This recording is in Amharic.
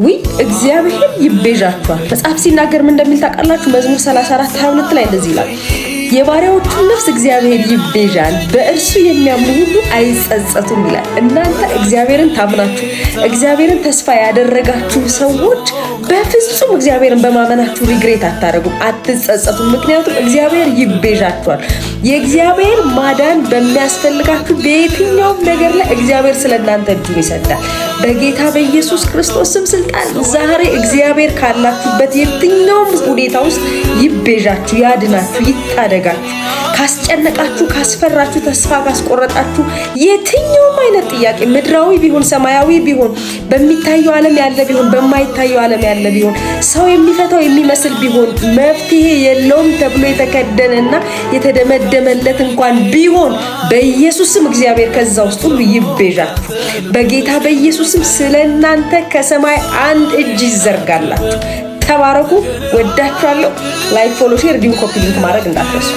እግዚአብሔር ይቤዣችኋል። መጽሐፍ ሲናገር ምን እንደሚል ታውቃላችሁ? መዝሙር 34:22 ላይ እንደዚህ ይላል፣ የባሪያዎቹን ነፍስ እግዚአብሔር ይቤዣል፣ በእርሱ የሚያምኑ ሁሉ አይጸጸቱም ይላል። እናንተ እግዚአብሔርን ታምናችሁ እግዚአብሔርን ተስፋ ያደረጋችሁ ሰዎች በፍጹም እግዚአብሔርን በማመናችሁ ሪግሬት አታደርጉም፣ አትጸጸቱም። ምክንያቱም እግዚአብሔር ይቤዣችኋል። የእግዚአብሔር ማዳን በሚያስፈልጋችሁ በየትኛውም ነገር ላይ እግዚአብሔር ስለእናንተ እጁን ይሰዳል። በጌታ በኢየሱስ ክርስቶስ ስም ስልጣን ዛሬ እግዚአብሔር ካላችሁበት የትኛውም ሁኔታ ውስጥ ይቤዣችሁ፣ ያድናችሁ፣ ይታደጋችሁ። ካስጨነቃችሁ፣ ካስፈራችሁ፣ ተስፋ ካስቆረጣችሁ የትኛውም አይነት ጥያቄ ምድራዊ ቢሆን ሰማያዊ ቢሆን በሚታየው ዓለም ያለ ቢሆን በማይታየው ዓለም ያለ ቢሆን ሰው የሚፈታው የሚመስል ቢሆን መፍትሄ የለውም ተብሎ የተከደነና የተደመደመለት እንኳን ቢሆን በኢየሱስም እግዚአብሔር ከዛ ውስጥ ሁሉ ይቤዣችሁ። በጌታ በኢየሱስም ስለእናንተ ከሰማይ አንድ እጅ ይዘርጋላችሁ። ተባረኩ። ወዳችኋለሁ። ላይክ፣ ፎሎ፣ ሼር፣ ዲው ኮፒ ሊንክ ማድረግ እንዳትረሱ።